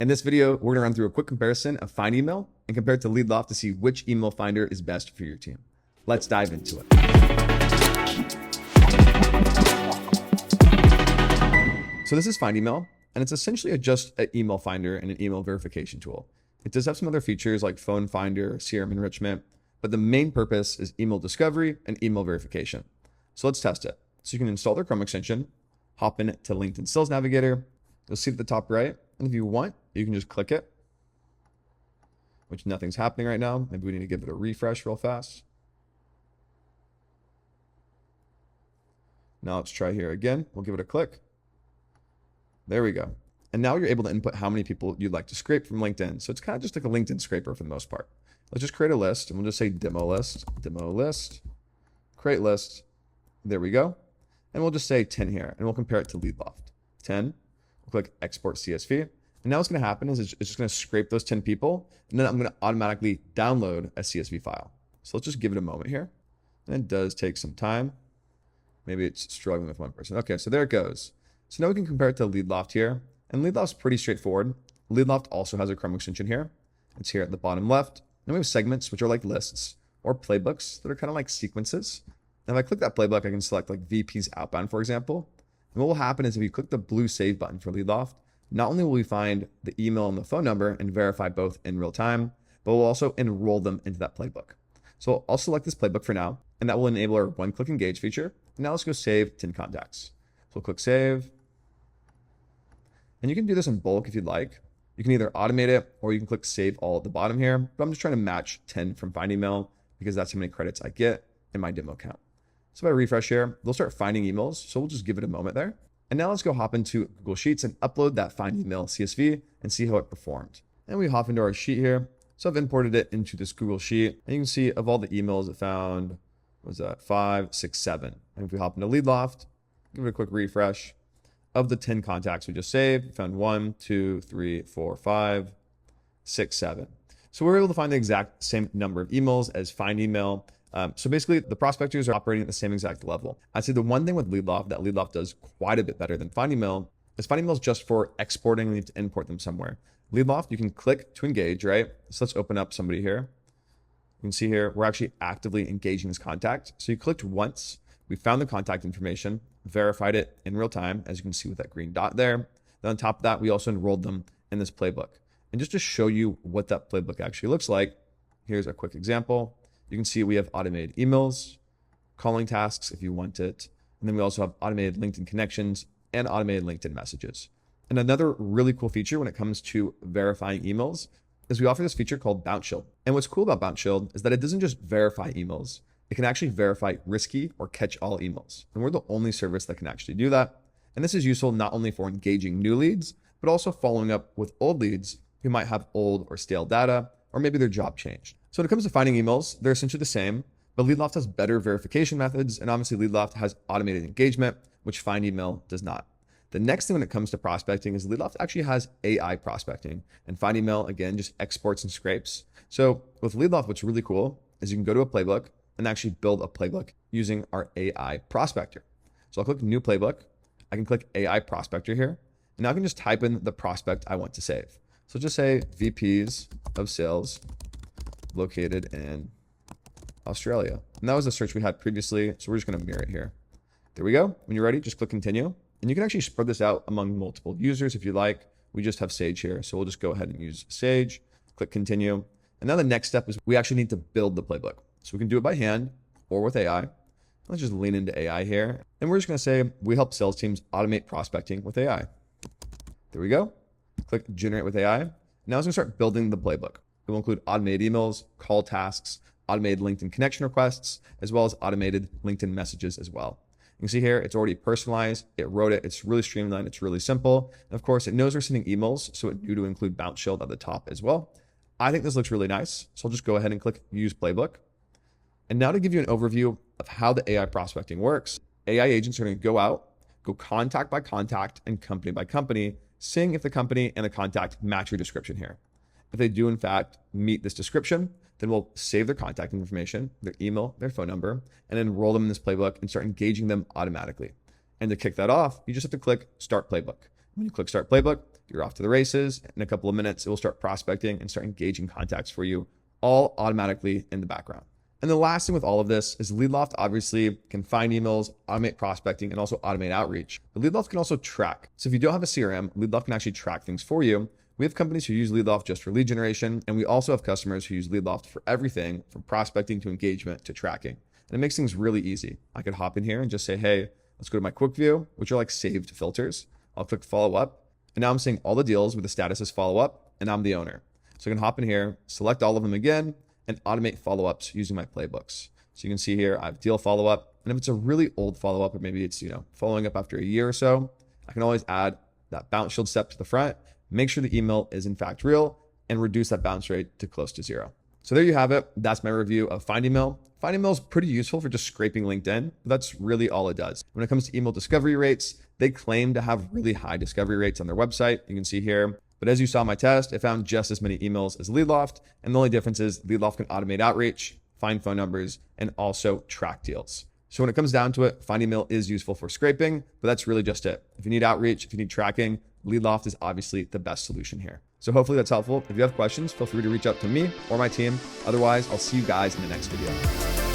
In this video, we're gonna run through a quick comparison of FindyMail and compare it to LeadLoft to see which email finder is best for your team. Let's dive into it. So this is FindyMail, and it's essentially just an email finder and an email verification tool. It does have some other features like phone finder, CRM enrichment, but the main purpose is email discovery and email verification. So let's test it. So you can install their Chrome extension, hop in to LinkedIn Sales Navigator. You'll see at the top right, and if you want, you can just click it, which nothing's happening right now. Maybe we need to give it a refresh real fast. Now let's try here again. We'll give it a click. There we go. And now you're able to input how many people you'd like to scrape from LinkedIn. So it's kind of just like a LinkedIn scraper for the most part. Let's just create a list, and we'll just say demo list, create list. There we go. And we'll just say 10 here, and we'll compare it to LeadLoft. 10, we'll click export CSV. And now what's going to happen is it's just going to scrape those 10 people, and then I'm going to automatically download a CSV file. So let's just give it a moment here. And it does take some time. Maybe it's struggling with one person. Okay, so there it goes. So now we can compare it to LeadLoft here. And LeadLoft's pretty straightforward. LeadLoft also has a Chrome extension here. It's here at the bottom left. And we have segments, which are like lists or playbooks that are kind of like sequences. And if I click that playbook, I can select like VP's outbound, for example. And what will happen is if you click the blue save button for LeadLoft, not only will we find the email and the phone number and verify both in real time, but we'll also enroll them into that playbook. So I'll select this playbook for now, and that will enable our one-click engage feature. And now let's go save 10 contacts. So we'll click save. And you can do this in bulk if you'd like. You can either automate it or you can click save all at the bottom here. But I'm just trying to match 10 from FindyMail because that's how many credits I get in my demo account. So if I refresh here, they'll start finding emails. So we'll just give it a moment there. And now let's go hop into Google Sheets and upload that FindyMail CSV and see how it performed. And we hop into our sheet here. So I've imported it into this Google Sheet. And you can see of all the emails it found, what was that, 5, 6, 7. And if we hop into LeadLoft, give it a quick refresh. Of the 10 contacts we just saved, we found 1, 2, 3, 4, 5, 6, 7. So we're able to find the exact same number of emails as FindyMail. So basically, the prospectors are operating at the same exact level. I'd say the one thing with LeadLoft that LeadLoft does quite a bit better than FindyMail is FindyMail is just for exporting and you need to import them somewhere. LeadLoft, you can click to engage, right? So let's open up somebody here. You can see here, we're actually actively engaging this contact. So you clicked once, we found the contact information, verified it in real time, as you can see with that green dot there. Then on top of that, we also enrolled them in this playbook. And just to show you what that playbook actually looks like, here's a quick example. You can see we have automated emails, calling tasks if you want it. And then we also have automated LinkedIn connections and automated LinkedIn messages. And another really cool feature when it comes to verifying emails is we offer this feature called Bounce Shield. And what's cool about Bounce Shield is that it doesn't just verify emails. It can actually verify risky or catch-all emails. And we're the only service that can actually do that. And this is useful not only for engaging new leads, but also following up with old leads who might have old or stale data, or maybe their job changed. So when it comes to finding emails, they're essentially the same, but LeadLoft has better verification methods, and obviously LeadLoft has automated engagement, which FindyMail does not. The next thing when it comes to prospecting is LeadLoft actually has AI prospecting, and FindyMail, again, just exports and scrapes. So with LeadLoft, what's really cool is you can go to a playbook and actually build a playbook using our AI prospector. So I'll click new playbook. I can click AI prospector here, and now I can just type in the prospect I want to save. So just say VPs of sales located in Australia. And that was the search we had previously. So we're just going to mirror it here. There we go. When you're ready, just click continue. And you can actually spread this out among multiple users if you like. We just have Sage here. So we'll just go ahead and use Sage, click continue. And now the next step is we actually need to build the playbook. So we can do it by hand or with AI. Let's just lean into AI here. And we're just going to say we help sales teams automate prospecting with AI. There we go. Click generate with AI. Now it's going to start building the playbook. It will include automated emails, call tasks, automated LinkedIn connection requests, as well as automated LinkedIn messages as well. You can see here, it's already personalized. It wrote it. It's really streamlined. It's really simple. And of course, it knows we're sending emails, so it knew to include Bounce Shield at the top as well. I think this looks really nice. So I'll just go ahead and click use playbook. And now to give you an overview of how the AI prospecting works, AI agents are going to go out, go contact by contact and company by company, seeing if the company and the contact match your description here. If they do in fact meet this description, then we'll save their contact information, their email, their phone number, and enroll them in this playbook and start engaging them automatically. And to kick that off, you just have to click Start Playbook. When you click Start Playbook, you're off to the races. In a couple of minutes, it will start prospecting and start engaging contacts for you, all automatically in the background. And the last thing with all of this is LeadLoft obviously can find emails, automate prospecting, and also automate outreach. But LeadLoft can also track. So if you don't have a CRM, LeadLoft can actually track things for you. We have companies who use LeadLoft just for lead generation, and we also have customers who use LeadLoft for everything from prospecting to engagement to tracking. And it makes things really easy. I could hop in here and just say, hey, let's go to my quick view, which are like saved filters. I'll click follow up. And now I'm seeing all the deals with the status as follow up, and I'm the owner. So I can hop in here, select all of them again, and automate follow-ups using my playbooks. So you can see here, I have deal follow-up. And if it's a really old follow-up, or maybe it's, following up after a year or so, I can always add that bounce shield step to the front, make sure the email is in fact real, and reduce that bounce rate to close to 0. So there you have it. That's my review of FindyMail. FindyMail is pretty useful for just scraping LinkedIn. But that's really all it does. When it comes to email discovery rates, they claim to have really high discovery rates on their website. You can see here. But as you saw in my test, it found just as many emails as LeadLoft. And the only difference is LeadLoft can automate outreach, find phone numbers, and also track deals. So when it comes down to it, FindyMail is useful for scraping, but that's really just it. If you need outreach, if you need tracking, LeadLoft is obviously the best solution here. So hopefully that's helpful. If you have questions, feel free to reach out to me or my team. Otherwise, I'll see you guys in the next video.